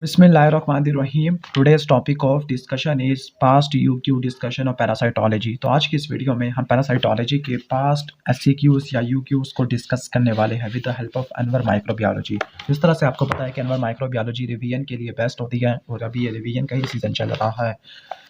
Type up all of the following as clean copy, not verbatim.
बिस्मिल्लाहिर्रहमानिर्रहीम। Today's topic of discussion is past UQ discussion of parasitology. तो आज की इस वीडियो में हम पैरासाइटोलॉजी के पास्ट एससीक्यूज या यूक्यूज को डिस्कस करने वाले हैं with the help of Anwar microbiology. जिस तरह से आपको पता है कि अनवर माइक्रोबायोलॉजी रिवीजन के लिए बेस्ट होती है और अभी ये रिवीजन का ही सीजन चल रहा है।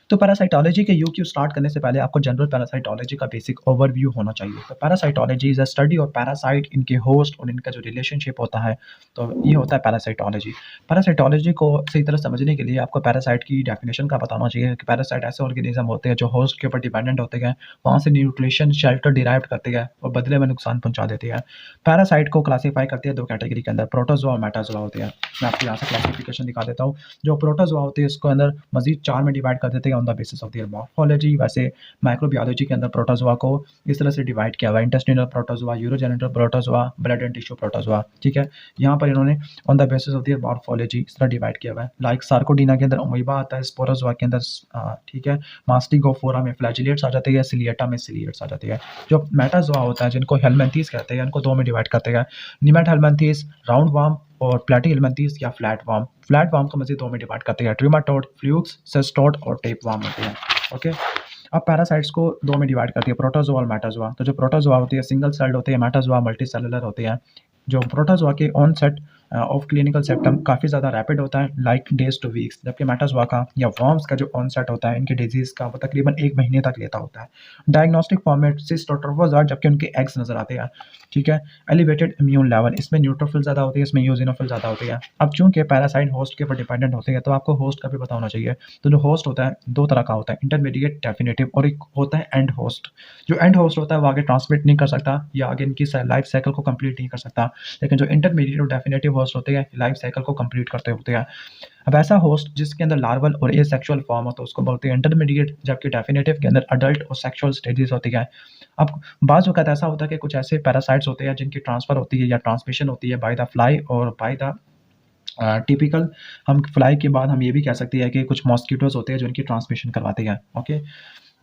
तो पैरासाइटोलॉजी के यूक्यू स्टार्ट करने से पहले आपको जनरल पैरासाइटोलॉजी का बेसिक ओवरव्यू होना चाहिए। तो parasitology is a study of parasite, इनके होस्ट और इनका जो रिलेशनशिप होता है, तो ये होता है पैरासाइटोलॉजी। पैरासाइटोलॉजी को सही तरह समझने के लिए आपको पैरासाइट की डेफिनेशन का पता होना चाहिए कि पैरासाइट ऐसे ऑर्गेनिज्म होते हैं जो होस्ट के ऊपर डिपेंडेंट होते हैं, वहाँ से न्यूट्रिशन शेल्टर डिराइव करते हैं और बदले में नुकसान पहुंचा देते हैं। पैरासाइट को क्लासीफाई करते हैं दो कैटेगरी के अंदर, प्रोटोजोआ और मेटाजोआ होते हैं। मैं आपको यहाँ से क्लासिफिकेशन दिखा देता हूँ। जो प्रोटोजोआ होते हैं इसको अंदर मजीद 4 में डिवाइड कर देते हैं on the basis of their morphology. वैसे माइक्रोबायोलॉजी के अंदर प्रोटोजोआ को इस तरह से डिवाइड किया हुआ है, intestinal protozoa, urogenital protozoa, blood and tissue protozoa. ठीक है, यहाँ पर इन्होंने on the basis of their morphology इस तरह डिवाइड किया हुआ है। लाइक सार्कोडीना के अंदर अमीबा आता है, स्पोरोजोआ के अंदर ठीक है मास्टिगोफोरा में फ्लैजिलेट्स आ जाते हैं, सिलिएटा में सिलिएट्स आ जाते हैं। जो मेटाजोआ होता है जिनको हेलमिंथीज कहते हैं, इनको दो में डिवाइड करते हैं, निमेट हेलमिंथीज, राउंड वार्म और प्लेटी हेलमिंथीज या फ्लैट वार्म। फ्लैट वार्म को मजीद दो में डिवाइड करते हैं, ट्रिमाटोड, फ्लूक्स, सेस्टोड और टेप वार्म होते हैं। ओके, अब पैरासाइट्स को दो में डिवाइड करती है, प्रोटोजोआ और मेटाजोआ। तो जो प्रोटोजोआ होती है सिंगल सेल्ड होते हैं, मेटाजोआ मल्टी सेलुलर होते हैं। जो प्रोटोजोआ के ऑनसेट ऑफ क्लिनिकल सिम्टम काफ़ी ज़्यादा रैपिड होता है, लाइक डेज टू वीक्स, जबकि मेटाजोआ का या वर्म्स का जो ऑनसेट होता है इनके डिजीज़ का वो तकरीबन 1 महीने तक लेता होता है। डायग्नोस्टिक फॉर्मेट सिस्ट और ट्रोफोजोइड, जबकि उनके एग्स नज़र आते हैं। ठीक है, एलिवेटेड इम्यून लेवल, इसमें न्यूट्रोफिल ज़्यादा होती है, इसमें यूजिनोफिल ज़्यादा होती है। अब चूंकि पैरासाइट होस्ट के ऊपर डिपेंडेंट होते हैं तो आपको होस्ट का भी पता होना चाहिए। तो जो होस्ट होता है दो तरह का होता है, इंटरमीडिएट, डेफिनेटिव, और एक होता है एंड होस्ट। जो एंड होस्ट होता है वो आगे ट्रांसमिट नहीं कर सकता या आगे इनकी लाइफ साइकिल को कंप्लीट नहीं कर सकता, लेकिन जो इंटरमीडिएट और डेफिनेटिव होस्ट होते हैं लाइफ साइकिल को कंप्लीट करते होते हैं। अब ऐसा होस्ट जिसके अंदर लार्वल और एसेक्सुअल फॉर्म हो तो उसको बोलते हैं इंटरमीडिएट, जबकि डेफिनेटिव के अंदर अडल्ट और सेक्सुअल स्टेजेस होती है। अब बाज़ वक़्त ऐसा होता है कि कुछ ऐसे पैरासाइट्स होते हैं जिनकी ट्रांसफ़र होती है या ट्रांसमिशन होती है बाय द फ्लाई और बाय द टिपिकल। हम फ्लाई के बाद हम ये भी कह सकते हैं कि कुछ मॉस्किटोज़ होते हैं जो इनकी ट्रांसमिशन करवाते हैं। ओके,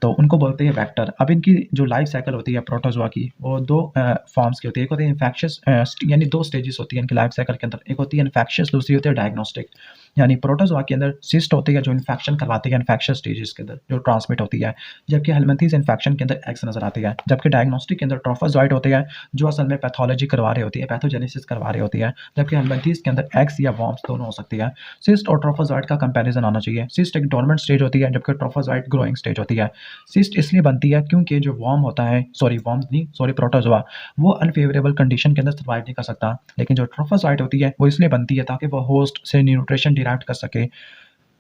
तो उनको बोलते हैं वेक्टर। अब इनकी जो लाइफ साइकिल होती है प्रोटोजोआ की वो दो फॉर्म्स की होती है। एक होती है इन्फेक्शियस, यानी दो स्टेजेस होती है इनकी लाइफ साइकिल के अंदर। एक होती है इन्फेक्शियस, दूसरी होती है डायग्नोस्टिक। यानी प्रोटोजोआ के अंदर सिस्ट होती है जो इन्फेक्शन करवाती है इन्फेक्शियस स्टेजेस के अंदर जो ट्रांसमिट होती है, जबकि हेलमिंथीज इन्फेक्शन के अंदर एक्स नजर आती है। जबकि डायग्नोस्टिक के अंदर ट्रोफोजोइड होते हैं जो असल में पैथोलॉजी करवा रही होती है, पैथोजेनेसिस करवा रही होती है, जबकि हेलमिंथीज के अंदर एक्स या वॉर्म्स दोनों हो सकती है। सिस्ट और ट्रोफोजोइड का कंपैरिजन आना चाहिए। सिस्ट एक डोर्मेंट स्टेज होती है जबकि ट्रोफोजोइड ग्रोइंग स्टेज होती है। सिस्ट इसलिए बनती है क्योंकि जो वॉर्म होता है, सॉरी प्रोटोजोआ, वो अनफेवरेबल कंडीशन के अंदर सर्वाइव नहीं कर सकता, लेकिन जो ट्रोफोजोइट होती है वो इसलिए बनती है ताकि वो होस्ट से न्यूट्रिशन डिराइव कर सके।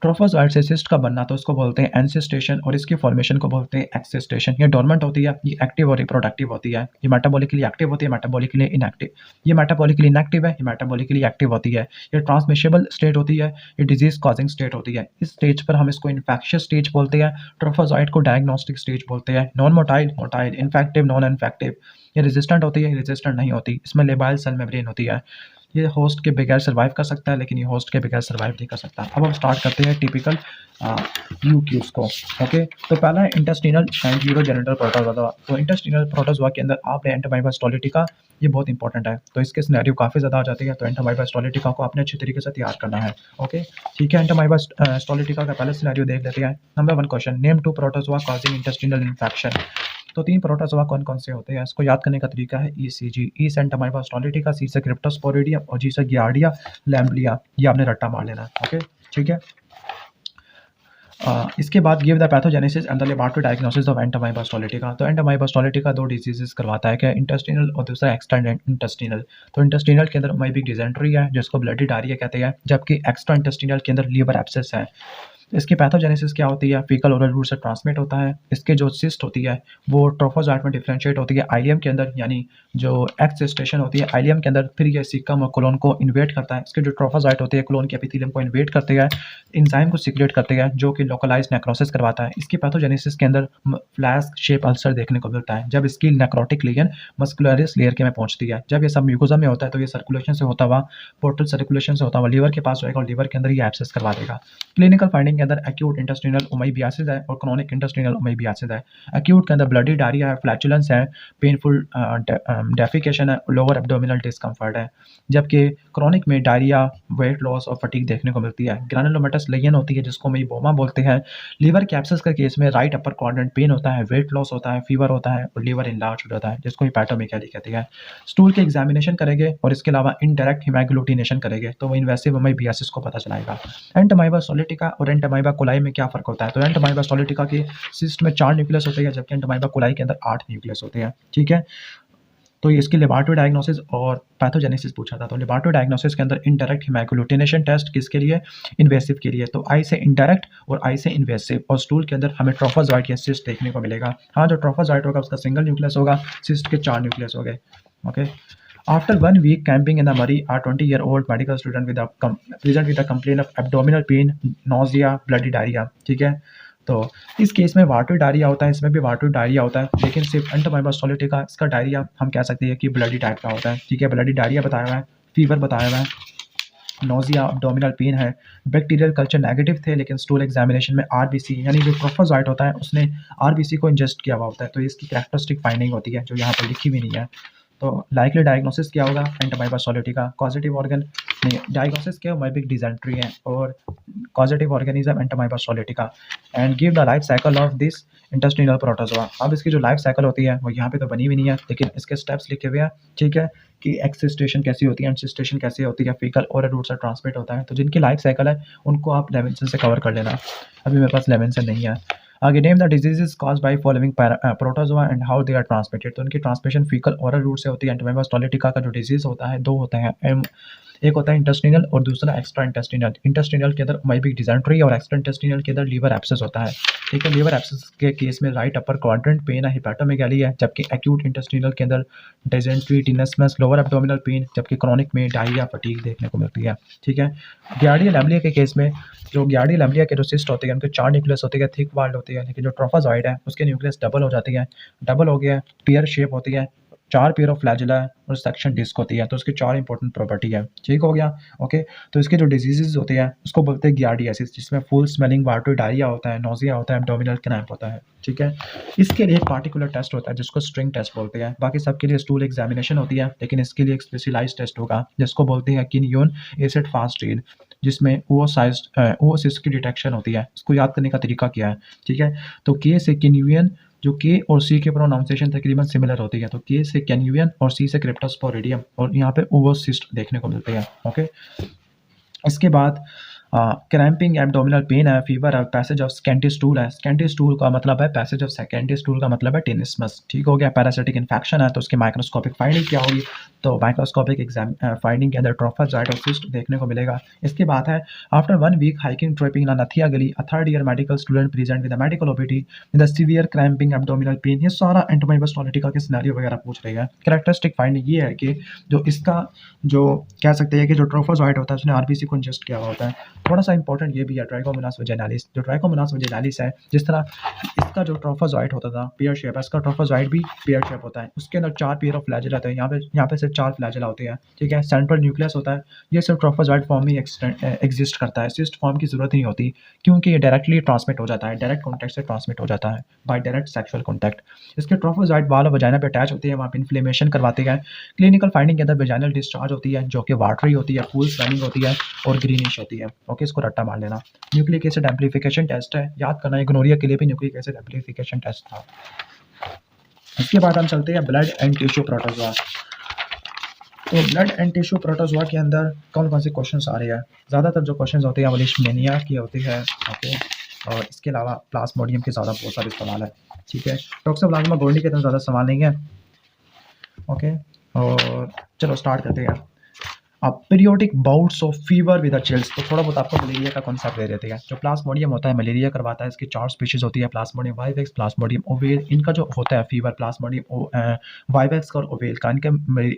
ट्रोफोजोइट से सिस्ट का बनना तो इसको बोलते हैं एंसिस्टेशन और इसकी फॉर्मेशन को बोलते हैं एक्सिस्टेशन। ये डोर्मेंट होती है, ये एक्टिव और रिप्रोडक्टिव होती है। ये मेटाबॉलिकली एक्टिव होती है, मेटाबॉलिकली इनएक्टिव। ये मेटाबॉलिकली इनएक्टिव है, ये मेटाबॉलिकली एक्टिव होती है। ये ट्रांसमिशेबल स्टेट होती है, ये डिजीज कॉजिंग स्टेट होती है। इस स्टेज पर हम इसको इन्फेक्शियस स्टेज बोलते हैं, ट्रोफोजोइट को डायग्नोस्टिक स्टेज बोलते हैं। Non motile, motile, infective, non infective. ये रेजिस्टेंट होती है, रेजिस्टेंट नहीं होती। इसमें लेबाइल सेल मेम्ब्रेन होती है। ये होस्ट के बगैर सर्वाइव कर सकता है, लेकिन ये होस्ट के बगैर सर्वाइव नहीं कर सकता। अब हम स्टार्ट करते हैं टिपिकल यूक्यूज को। ओके, तो पहला है इंटेस्टिनल एंड यूरोजेनिटल प्रोटोजोआ। तो इंटेस्टिनल प्रोटोजोआ के अंदर आपने एंटोमाइबा स्टोलिटिका, ये बहुत इंपॉर्टेंट है, तो इसके सिनेरियो काफ़ी ज़्यादा आ जाती है, तो एंटोमाइबा स्टोलिटिका को आपने अच्छे तरीके से तैयार करना है। ओके, ठीक है, एंटोमाइबा स्टोलिटिका का पहले सिनेरियो देख लेते हैं। Number 1 question, name 2 protozoa causing intestinal infection. तो 3 प्रोटोजोआ कौन कौन से होते हैं, इसको याद करने का तरीका है ईसीजी। ई से एंटोमाइबा स्टोलिटिका, सी से क्रिप्टोस्पोरिडियम और जी से गियार्डिया लैम्बलिया। ये आपने रट्टा मार लेना है। ओके, ठीक है। इसके बाद give the pathogenesis and the laboratory diagnosis of entamoeba histolytica. तो एंटोमाइबा स्टोलिटिका दो डिजीजेस करवाता है, क्या इंटेस्टिनल और दूसरा एक्स्ट्रा इंटेस्टिनल। तो इंटेस्टिनल के अंदर अमाइबिक डिजेंट्री है जिसको ब्लडी डायरिया कहते हैं, जबकि एक्स्ट्रा इंटेस्टिनल के अंदर लीवर एब्सेस है। इसकी पैथोजेनेसिस क्या होती है, फीकल ओरल रूट से ट्रांसमिट होता है। इसके जो सिस्ट होती है वो ट्रोफोजोइट में डिफरेंशिएट होती है आइलियम के अंदर, यानी जो एक्सिस्टेशन होती है आइलियम के अंदर, फिर ये सीकम और कोलोन को इन्वेट करता है। इसके जो ट्रोफोजोइट होते हैं कोलोन के एपिथेलियम को इन्वेट करते हैं, इंजाइम को सिक्रेट करते हैं जो कि लोकलाइज नेक्रोसिस करवाता है। इसकी पैथोजेनेसिस के अंदर फ्लैस्क शेप अल्सर देखने को मिलता है जब इसकी नेक्रोटिक लेयर मस्कुलरिस लेयर के में पहुंचती है। जब ये सब म्यूकोसा में होता है तो ये सर्कुलेशन से होता हुआ, पोर्टल सर्कुलेशन से होता हुआ लीवर के पास होएगा और लीवर के अंदर ये एब्सेस करवा देगा। क्लिनिकल फाइंडिंग फाइंडिंग के अंदर एक्यूट इंटेस्टिनल उमैबियासिस है और क्रॉनिक इंटेस्टिनल उमैबियासिस है। एक्यूट के अंदर ब्लडी डायरिया है, फ्लैचुलेंस है, पेनफुल डेफिकेशन है, लोअर एब्डोमिनल डिस्कम्फर्ट है। जबकि क्रॉनिक में डायरिया, वेट लॉस और फटीग देखने को मिलती है। ग्रैनुलोमेटस लेयन होती है जिसको मेइबोमा बोलते हैं। लीवर कैप्सिस के केस में राइट अपर क्वाड्रेंट पेन होता है, वेट लॉस होता है, फीवर होता है और लीवर इनलार्ज हो जाता है जिसको हिपैटोमेगाली कहते हैं। स्टूल के एग्जामिनेशन करेंगे और इसके अलावा इनडायरेक्ट हिमैग्लूटिनेशन करेंगे तो वो इन्वेसिव अमीबियासिस को पता चलाएगा। एंटोमाइबा सोलिटिका और एंटोमाइबा कोलाई में क्या फ़र्क होता है? तो एंटोमाइबा सोलिटिका के सिस्ट में 4 न्यूक्लियस होते हैं जबकि एंटोमाइबा कोलाई के अंदर 8 न्यूक्लियस होते हैं। ठीक है, तो इसकी लेबोरेटरी डायग्नोसिस और पैथोजेनेसिस पूछा था। तो लेबोरेटरी डायग्नोसिस के अंदर इनडायरेक्ट हिमैग्लूटिनेशन टेस्ट किसके लिए? इन्वेसिव के लिए। तो आई से इनडायरेक्ट और आई से इन्वेसिव। और स्टूल के अंदर हमें ट्रोफोजॉइट या सिस्ट देखने को मिलेगा। हाँ, जो ट्रोफोजॉइट होगा उसका सिंगल न्यूक्लियस होगा, सिस्ट के 4 न्यूक्लियस हो गए। Okay, after 1 week camping in the Murray, a 20-year-old medical student present with a complaint of abdominal pain, nausea, bloody diarrhea। ठीक है, तो इस केस में वाटर डायरिया होता है, इसमें भी वाटर डायरिया होता है, लेकिन सिर्फ एंटोमाइबा सोलिटिका इसका डायरिया हम कह सकते हैं कि ब्लडी टाइप का होता है। ठीक है, ब्लडी डायरिया बताया हुआ है, फीवर बताया हुआ है, नोजिया, अब्डोमिनल पेन है। बैक्टीरियल कल्चर नेगेटिव थे लेकिन स्टूल एग्जामिनेशन में आरबीसी यानी जो ट्रोफोजॉइट होता है उसने आरबीसी को इंजेस्ट किया हुआ होता है। तो इसकी कैरेक्टरिस्टिक फाइंडिंग होती है जो यहाँ पर लिखी भी नहीं है। तो लाइकली डायग्नोसिस क्या होगा? Entamoeba histolytica. कॉजेटिव ऑर्गन नहीं, डायग्नोसिस क्या? माइबिक डिजेंट्री है और causative organism entamoeba histolytica. And give the life cycle of this intestinal protozoa. अब इसकी जो लाइफ साइकिल होती है वो यहाँ पे तो बनी हुई नहीं है लेकिन इसके स्टेप्स लिखे हुए हैं। ठीक है, कि एक्सिस्टेशन कैसी होती है, एंसिस्टेशन कैसी होती है, फीकल और रूट से ट्रांसमिट होता है। तो जिनकी लाइफ साइकिल है उनको आप लेविंसन से कवर कर लेना। अभी मेरे पास लेविंसन नहीं है। आगे name the diseases caused by following protozoa and how they are transmitted. तो उनकी ट्रांसमिशन फीकल ओरल रूट से होती है। एंटोमाइबा सोलिटिका का जो डिजीज होता है 2 होते हैं, एक होता है इंटेस्टिनल और दूसरा एक्स्ट्रा इंटेस्टिनल। इंटेस्टिनल के अंदर माइबिक डिजेंट्री और एक्स्ट्रा इंटेस्टिनल के अंदर लीवर एब्सेस होता है। ठीक है, लीवर एब्सेस के केस में राइट अपर क्वाड्रेंट पेन है, हिपैटोमेगाली है, जबकि एक्यूट इंटेस्टिनल के अंदर डिजेंट्री, टिनसमस, लोअर एब्डोमिनल पेन, जबकि क्रॉनिक में डायरिया, फटीग देखने को मिलती है। ठीक है, गियार्डियल एम्बलिया के केस में जो गियार्डियल एम्बलिया के जो सिस्ट होते हैं उनके 4 न्यूक्लियस होते हैं, थिक वाल्ड होती है, लेकिन जो ट्रोफोजॉइड है उसके न्यूक्लियस डबल हो जाती है, डबल हो गया, पेयर शेप होती है, 4 पेयर ऑफ फ्लैजिला है और सेक्शन डिस्क होती है। तो उसकी 4 इंपॉर्टेंट प्रॉपर्टी है। ठीक हो गया। ओके, तो इसके जो डिजीजेज होते हैं उसको बोलते हैं गियार्डियासिस, जिसमें फुल स्मेलिंग वाटर डायरिया होता है, नोजिया होता है, एब्डोमिनल क्रैम्प होता है। ठीक है, इसके लिए एक पार्टिकुलर टेस्ट होता है जिसको स्ट्रिंग टेस्ट बोलते हैं। बाकी सबके लिए स्टूल एग्जामिनेशन होती है लेकिन इसके लिए एक स्पेशलाइज्ड टेस्ट होगा जिसको बोलते हैं किन्यून एसिड फास्ट रीड, जिसमें ओसिस की डिटेक्शन होती है। इसको याद करने का तरीका क्या है? ठीक है, तो के से किन्यून, जो के और सी के प्रोनाउंसिएशन तकरीबन सिमिलर होती है। तो के से कैन्यून और सी से क्रिप्टोस्पोरिडियम और यहाँ पे ओवोसिस्ट देखने को मिलते हैं। ओके, इसके बाद क्रैम्पिंग, एब्डोमिनल पेन है, फीवर है, पैसेज ऑफ स्कैंटी स्टूल है। स्कैंटी स्टूल का मतलब है पैसेज ऑफ स्कैंटी स्टूल का मतलब है टिनिस्मस। ठीक हो गया। पैरासिटिक इन्फेक्शन है तो उसकी माइक्रोस्कोपिक फाइंडिंग क्या होगी? तो माइक्रोस्कोपिक फाइंडिंग के अंदर ट्रोफोजॉइट और सिस्ट देखने को मिलेगा। इसके बाद है आफ्टर 1 वीक हाइकिंग ट्रिपिंग इन नथिया गली, अ 3rd year medical student present with medical OPD with severe cramping, abdominal pain. ये सारा एंटोमाइबा सोलिटिका के सिनेरियो वगैरह पूछ रही है। कैरेक्टरिस्टिक फाइंडिंग ये है कि जो इसका जो कह सकते हैं कि जो ट्रोफोजॉइट होता है उसने आरबीसी को इंजेस्ट किया हुआ होता है। थोड़ा सा इंपॉर्टेंट ये भी है ट्राइकोमोनास वजाइनालिस। जो ट्राइकोमोनास वजाइनालिस है, जिस तरह इसका जो ट्रोफोजॉइट होता था पेयर शेप है, इसका ट्रोफोजॉइट भी पेयर शेप होता है। उसके अंदर 4 पेयर ऑफ फ्लैजिला होते हैं। यहाँ पे सिर्फ 4 फ्लैजिला होते हैं। ठीक है, सेंट्रल न्यूक्लियस होता है। ये सिर्फ ट्रोफोजॉइट फॉर्म में एग्जिस्ट करता है, सिस्ट फॉर्म की जरूरत नहीं होती क्योंकि ये डायरेक्टली ट्रांसमिट हो जाता है, डायरेक्ट कॉन्टैक्ट से ट्रांसमिट हो जाता है बाय डायरेक्ट सेक्सुअल कॉन्टैक्ट। इसके ट्रोफोजॉइट वाल और वजाइना पे अटैच होती है, वहाँ पे इन्फ्लेमेशन करवाते हैं। क्लिनिकल फाइंडिंग के अंदर वजाइनल डिस्चार्ज होती है जो कि वाटरी होती है, फुल स्वेलिंग होती है और ग्रीनिश होती है। ओके, इसको रट्टा मार लेना। न्यूक्लिक एसिड एम्प्लीफिकेशन टेस्ट है, याद करना है। गोनोरिया के लिए भी न्यूक्लिक एसिड एम्प्लीफिकेशन टेस्ट था। इसके बाद हम चलते हैं ब्लड एंड टिश्यू प्रोटोजोआ। तो ब्लड एंड टिश्यू प्रोटोजोआ के अंदर कौन कौन से क्वेश्चंस आ रहे हैं? ज़्यादातर जो क्वेश्चंस होते हैं वो लिशमेनिया की होती है। ओके, और इसके अलावा प्लाज्मोडियम के ज़्यादा बहुत सारे सवाल है। ठीक है, टॉक्सोप्लाज्मा गोल्डी के अंदर ज़्यादा सवाल नहीं है। ओके, और चलो स्टार्ट करते हैं। अब periodic bouts of fever with chills, तो थोड़ा बहुत आपको मलेरिया का कॉन्सेप्ट दे देते हैं। जो प्लाज्मोडियम होता है मलेरिया करवाता है। इसकी 4 स्पीशीज होती है, प्लाज्मोडियम वाइवेक्स, प्लाज्मोडियम ओवेल। इनका जो होता है फीवर प्लाज्मोडियम वाइवेक्स और ओवेल का, इनके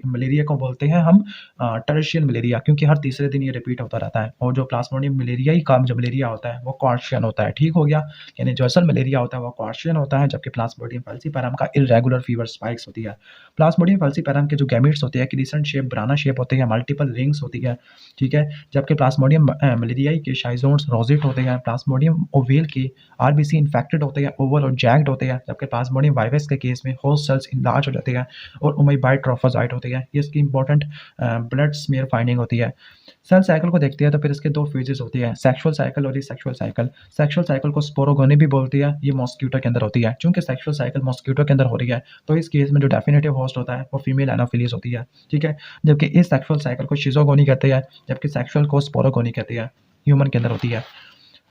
मलेरिया को बोलते हैं हम टर्शियन मलेरिया, क्योंकि हर तीसरे दिन ये रिपीट होता रहता है। और जो प्लाज्मोडियम मलेरिया ही का जो मलेरिया होता है वो क्वार्शियन होता है। ठीक हो गया, यानी जो असल मलेरिया होता है वो क्वार्शियन होता है, जबकि प्लाज्मोडियम फैल्सीपैरम का इरेगुलर फीवर स्पाइक्स होती है। प्लाज्मोडियम फैल्सीपैरम के जो गैमेट्स होते हैं क्रिसेंट शेप, ब्राना शेप होते हैं, मल्टीपल रिंग्स होती है, ठीक है। जबकि प्लाज्मोडियम मलेरियाई के शाइजोन्स रोजेट होते हैं, प्लाज्मोडियम ओवेल के आरबीसी इन्फेक्टेड होते हैं, ओवल और जैक्ड होते हैं, जबकि प्लाज्मोडियम वायरस के केस में होस्ट सेल्स इनलार्ज हो जाते हैं और उमेबाइड ट्रोफोजाइट होते हैं। ये इसकी इंपॉर्टेंट ब्लड स्मीयर फाइंडिंग होती है। सेल साइकिल को देखते हैं तो फिर इसके दो फेजेस होती है, सेक्सुअल साइकिल और सेक्सुअल साइकिल। सेक्सुअल साइकिल को स्पोरोगोनी भी बोलती है, ये मॉस्क्यूटो के अंदर होती है। चूंकि सेक्सुअल साइकिल मॉस्क्यूटो के अंदर हो रही है तो इस केस में जो डेफिनेटिव होस्ट होता है वो फीमेल एनोफिलीज होती है, ठीक है। जबकि इस सेक्सुअल साइकिल को शिजोगोनी कहते हैं, जबकि सेक्सुअल को स्पोरोगोनी कहते हैं, ह्यूमन के अंदर होती है।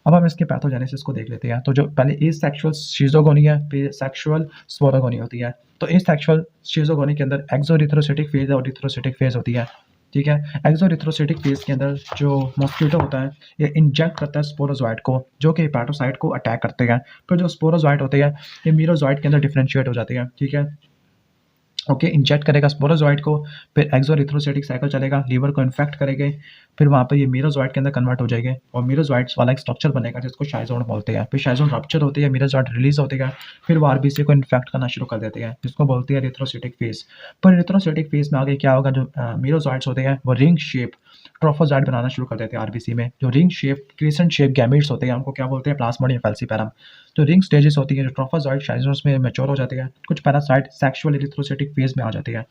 अब हम इसके पैथोजेनेसिस को देख लेते हैं। तो जो पहले एज सेक्सुअल शिजोगोनी है, फिर सेक्सुअल स्पोरोगोनी होती है। तो एज सेक्सुअल शिजोगोनी के अंदर एक्सोरिथ्रोसिटिक फेज और रिथ्रोसिटिक फेज होती है, ठीक है। एक्सोरिथ्रोसिटिक फेज के अंदर जो मॉस्क्यूटो होता है ये इंजेक्ट करता है स्पोरोजोइट को, जो कि हेपेटोसाइट को अटैक करते हैं। फिर जो स्पोरोजोइट होते हैं ये मीरोजोइट के अंदर डिफरेंशिएट हो जाते हैं, ठीक है। ओके, इंजेक्ट करेगा स्पोरोजोइट को, फिर एक्सोरिथ्रोसिटिक साइकिल चलेगा, लीवर को इन्फेक्ट करेंगे, फिर वहाँ पर ये मीरोजोइट के अंदर कन्वर्ट हो जाएंगे और मीरोजोइट्स वाला एक स्ट्रक्चर बनेगा जिसको शाइजोन बोलते हैं। फिर शाइजोन रप्चर होती है, मीरोजोइट रिलीज होते हैं, फिर वो आरबीसी को इन्फेक्ट करना शुरू कर देते हैं, जिसको बोलते हैं रिथ्रोसिटिक फेज। पर रिथ्रोसिटिक फेज में आगे क्या होगा, जो मीरोजोइट्स होते हैं वो रिंग शेप ट्रोफोजाइट बनाना शुरू कर देते हैं आरबीसी में। जो ring shape crescent shape gametes होते हैं उनको क्या बोलते हैं, प्लाज्मोडियम फैल्सीपेरम। तो रिंग स्टेजेस होती है जो ट्रोफोजाइट शाइजोन्स में मैच्योर हो जाते हैं, कुछ पैरासाइट सेक्सुअल इरिथ्रोसिटिक फेज में आ जाते हैं।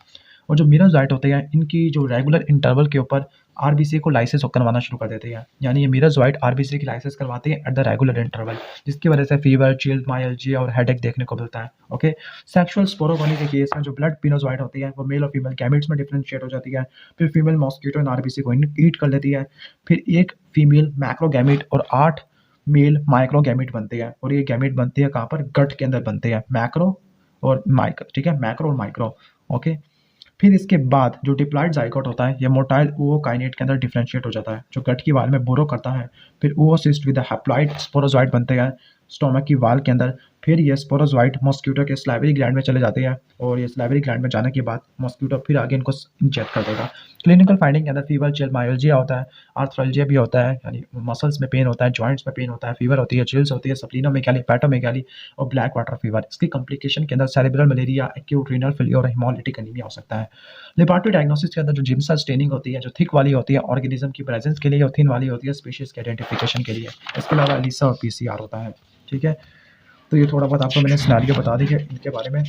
और जो मीरोजाइट होते हैं इनकी जो रेगुलर इंटरवल के ऊपर आरबीसी को लाइसेस करवाना शुरू कर देते हैं, यानी ये मीरोजाइट आरबीसी की लाइसेस करवाते हैं एट द रेगुलर इंटरवल, जिसकी वजह से फीवर, चिल्ड, माइल्जिया और हेडेक देखने को मिलता है। ओके, सेक्सुअल स्पोरोगोनी के केस में जो ब्लड पिनोजोइट होती है वो मेल और फीमेल गैमेट्स में डिफरेंशिएट हो जाती है। फिर फीमेल मॉस्किटो इन आरबीसी को ईट कर लेती है, फिर एक फीमेल मैक्रोगैमेट और 8 मेल माइक्रोगैमेट बनते हैं, और ये गैमेट बनते हैं कहाँ पर, गट के अंदर बनते हैं, मैक्रो और माइक्रो, ठीक है, मैक्रो और माइक्रो। ओके, फिर इसके बाद जो डिप्लॉइड जाइगोट होता है ये मोटाइल ookinete के अंदर डिफरेंशिएट हो जाता है, जो गट की वाल में बोरो करता है। फिर oocyst विद हैप्लॉइड स्पोरोजोइट बनते हैं स्टोमक की वाल के अंदर। फिर ये स्पोरोजोइट मॉस्क्यूटो के स्लाइवरी ग्लैंड में चले जाते हैं, और ये स्लाइवरी ग्लैंड में जाने के बाद मॉस्क्यूटो फिर आगे इनको इंजेक्ट कर देगा। क्लिनिकल फाइंडिंग के अंदर फीवर, चिल, मायोल्जिया होता है, आर्थ्राल्जिया भी होता है, यानी मसल्स में पेन होता है, जॉइंट्स में पेन होता है, फीवर होती है, चिल्स होती है, स्प्लीनोमेगाली, हेपेटोमेगाली और ब्लैक वाटर फीवर। इसकी कॉम्प्लिकेशन के अंदर cerebral malaria, acute renal failure और हेमोलिटिक एनीमिया हो सकता है। लेबोरेटरी डायग्नोसिस के अंदर जो जिम्सा स्टेनिंग होती है, जो थिक वाली होती है ऑर्गेनिज्म की प्रेजेंस के लिए, और थिन वाली होती है स्पीशीज के आइडेंटिफिकेशन के लिए। इसके अलावा एलिसा और पीसीआर होता है, ठीक है। तो ये थोड़ा बहुत आपको मैंने सिनेरियो बता दी है इनके बारे में।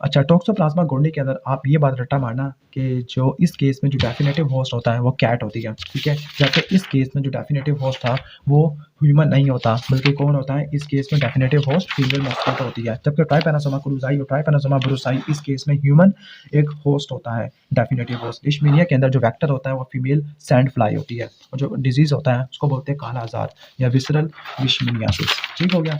अच्छा, टोक्सोप्लाज्मा गोल्डी के अंदर आप ये बात रट्टा मारना कि जो इस केस में जो डेफिनेटिव होस्ट होता है वो कैट होती है, ठीक है। जबकि इस केस में जो डेफिनेटिव होस्ट था वो ह्यूमन नहीं होता, बल्कि कौन होता है, इस केस में डेफिनेटिव होस्ट फीमेल मॉस्किटो होती है। जबकि ट्राइपैनासोमा क्रूजाई और ट्राइपैनासोमा ब्रुसाई इस केस में ह्यूमन एक होस्ट होता है, डेफिनेटिव होस्ट। लिशमीनिया के अंदर जो वेक्टर होता है वो फीमेल सैंड फ्लाई होती है, और जो डिजीज होता है उसको बोलते हैं काला आजार या विसरल लिशमीनियासिस, ठीक हो गया।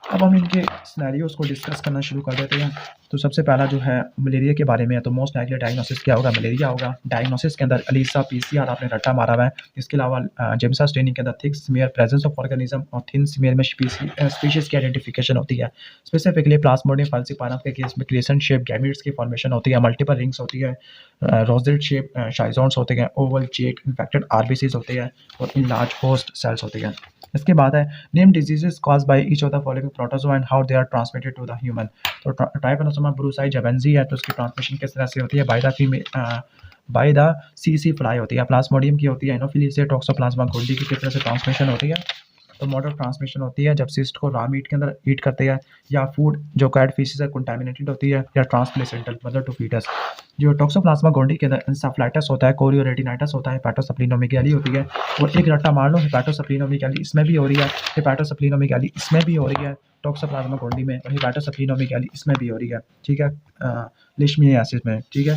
अब हम इनके सिनेरियोस को डिस्कस करना शुरू कर देते हैं। तो सबसे पहला जो है मलेरिया के बारे में है, तो मोस्ट लाइकली डायग्नोसिस क्या होगा, मलेरिया होगा। डायग्नोसिस के अंदर एलिसा, पीसीआर आपने रट्टा मारा हुआ है। इसके अलावा जिम्सा स्टेनिंग के अंदर thick smear, presence of organism और थिन स्मीयर में स्पीशीज की आइडेंटिफिकेशन होती है। स्पेसिफिकली प्लाज्मोडियम फाल्सीपारम के केस में क्रिसेंट शेप गैमेट्स की फॉर्मेशन होती है, मल्टीपल रिंग्स होती है, रोजेट शेप शाइजोन्स होते हैं, ओवल चेक इन्फेक्टेड आरबीसीज होते हैं और इन लार्ज होस्ट सेल्स होते हैं। इसके बाद है name diseases cause by each of the following protozoa and how they are transmitted to the human. तो ट्राइपैनासोमा ब्रुसाई जेबेंजी है, तो उसकी ट्रांसमिशन किस तरह से होती है, बाय द सीसी फ्लाई होती है। प्लाज्मोडियम की होती है एनोफिलीज से। टोक्सोप्लाज्मा गोल्डी की किस तरह से ट्रांसमिशन होती है, तो मोड ऑफ ट्रांसमिशन होती है जब सिस्ट को रॉ मीट के अंदर ईट करते हैं, या फूड जो कैट फीसेस है कंटामिनेटेड होती है, या ट्रांसप्लेसेंटल मदर टू फीटस। जो टोक्सोप्लाज्मा गोल्डी के अंदर इंसेफ्लाइटिस होता है, कोरियोरेटिनाइटिस होता है, हेपेटोसप्लीनोमेगाली होती है। और एक रट्टा मार लो, हेपेटोसप्लीनोमेगाली इसमें भी हो रही है, हेपेटोसप्लीनोमेगाली इसमें भी हो रही है टोक्सोप्लाज्मा गोल्डी में, और हेपेटोसप्लीनोमेगाली इसमें भी हो रही है, ठीक है, लिशमियासिस में, ठीक है,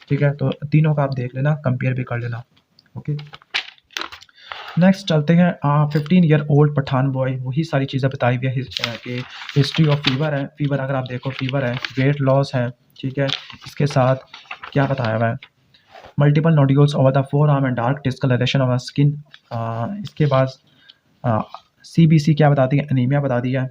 ठीक है। तो तीनों का आप देख लेना, कंपेयर भी कर लेना। ओके, नेक्स्ट चलते हैं 15 ईयर ओल्ड पठान बॉय। वही सारी चीज़ें बताई हुई है कि हिस्ट्री ऑफ फीवर है, फीवर अगर आप देखो फीवर है, वेट लॉस है, ठीक है। इसके साथ क्या बताया हुआ है, multiple nodules over the forearm and dark discolouration of the skin. इसके बाद CBC क्या बताती है, एनीमिया बता दिया है।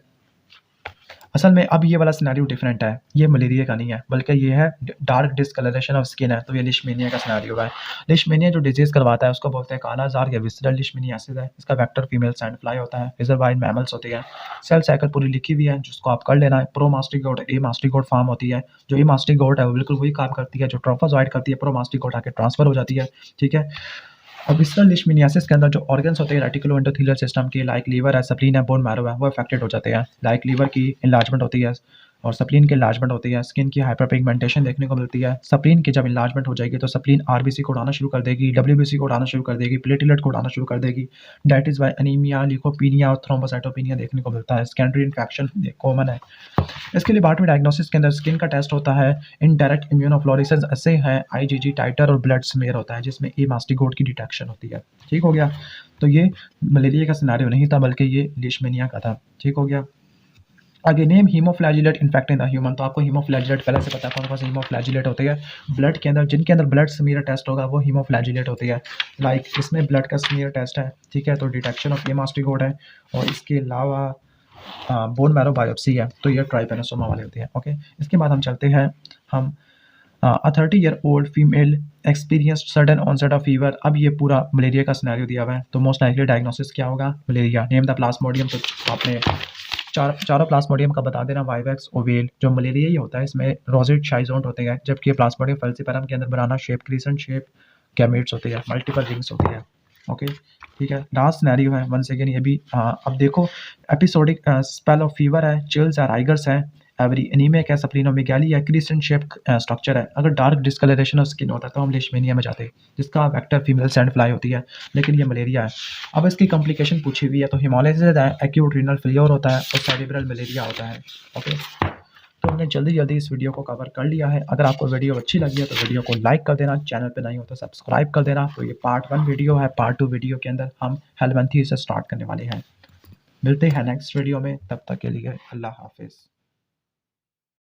असल में अब ये वाला सिनेरियो डिफरेंट है, ये मलेरिया का नहीं है, बल्कि ये है डार्क डिस्कलरेशन ऑफ स्किन है, तो ये लिशमेनिया का सिनेरियो है। लिशमेनिया जो डिजीज़ करवाता है उसको बोलते हैं काला ज़ार या विसरल लिशमेनियासिस है। इसका वेक्टर फीमेल सैंड फ्लाई होता है, रिजर्वाइड मैमल्स होती है। सेल साइकिल पूरी लिखी हुई है जिसको आप कर लेना है। प्रोमास्टिगोट एमास्टिगोट फॉर्म होती है, जो एमास्टिगोट है वो बिल्कुल वही काम करती है जो ट्रोफोजोइड करती है, प्रोमास्टिगोट आके ट्रांसफर हो जाती है, ठीक है। अब विसरल लिशमेनियासिस के अंदर जो ऑर्गन्स होते हैं रेटिकुलो एंडोथेलियल सिस्टम के, लाइक लीवर है, स्प्लीन है, बोन मैरो है, वो अफेक्टेड हो जाते हैं। लाइक लीवर की इनलार्जमेंट होती है और स्प्लीन की इनलार्जमेंट होती है। स्किन की हाइपरपिगमेंटेशन देखने को मिलती है। स्प्लीन की जब इनलार्जमेंट हो जाएगी तो स्प्लीन आरबीसी को उड़ाना शुरू कर देगी, डब्ल्यूबीसी को उड़ाना शुरू कर देगी, प्लेटलेट को उड़ाना शुरू कर देगी। That is why anaemia, leukopenia और थ्रोम्बोसाइटोपिनिया देखने को मिलता है। सेकेंडरी इन्फेक्शन कॉमन है। इसके लिए बाटमी डायग्नोसिस के अंदर स्किन का टेस्ट होता है, इनडायरेक्ट इम्यूनोफ्लोरेसेंस ऐसे है, आईजीजी टाइटर और ब्लड स्मेयर होता है जिसमें ए मास्टिगोट की डिटेक्शन होती है। ठीक हो गया। तो ये मलेरिया का सिनेरियो नहीं था बल्कि ये लिशमेनिया का था। ठीक हो गया। आगे name haemoflagellate infect in the human, तो आपको हीमोफ्लैजिलेट पहले से पता है कौन कौन से हीमोफ्लैजिलेट होते हैं। ब्लड के अंदर जिनके अंदर ब्लड स्मीयर टेस्ट होगा वो हीमोफ्लैजिलेट होती है। लाइक इसमें ब्लड का स्मीयर टेस्ट है, ठीक है, तो डिटेक्शन ऑफ ए मास्टिगोट है। और इसके अलावा बोन मैरो बायोप्सी है, तो ये ट्राइपेनोसोमा वाले होते हैं। ओके, इसके बाद हम चलते हैं हम a 30 year old female experienced sudden onset of fever. अब ये पूरा मलेरिया का सिनेरियो दिया हुआ है, तो मोस्ट लाइकली डायग्नोसिस क्या होगा? मलेरिया। नेम द प्लाज्मोडियम, तो आपने चारों प्लाज्मोडियम का बता देना, वाइवेक्स, ओवेल। जो मलेरिया ही होता है इसमें रोजेट शाइजोन्ट होते हैं, जबकि प्लाज्मोडियम फैल्सिपारम के अंदर बनाना शेप, क्रिसेंट शेप गैमेट्स होती है, मल्टीपल रिंग्स होती है। ओके, ठीक है। लास्ट सिनेरियो है वंस अगेन ये भी अब देखो, एपिसोडिक स्पेल ऑफ फीवर है, चिल्स है, राइगर्स है, एवरी एनीमिक है, स्प्लीनोमेगाली है, क्रिसेंट शेप स्ट्रक्चर है। अगर डार्क डिस्कलरेशन ऑफ स्किन होता है तो हम लिशमेनिया में जाते हैं, जिसका वेक्टर फीमेल सैंड फ्लाई होती है, लेकिन ये मलेरिया है। अब इसकी कॉम्प्लिकेशन पूछी हुई है, तो हिमोलाइसिस है, एक्यूट रीनल फेलियर होता है और सेरिब्रल मलेरिया होता है। ओके, तो हमने जल्दी जल्दी इस वीडियो को कवर कर लिया है। अगर आपको वीडियो अच्छी लगी है तो वीडियो को लाइक कर देना, चैनल पे नहीं हो तो सब्सक्राइब कर देना। तो ये पार्ट 1 वीडियो है, पार्ट 2 वीडियो के अंदर हम हेलमेंथी से स्टार्ट करने वाले हैं। मिलते हैं नेक्स्ट वीडियो में, तब तक के लिए अल्लाह हाफिज़।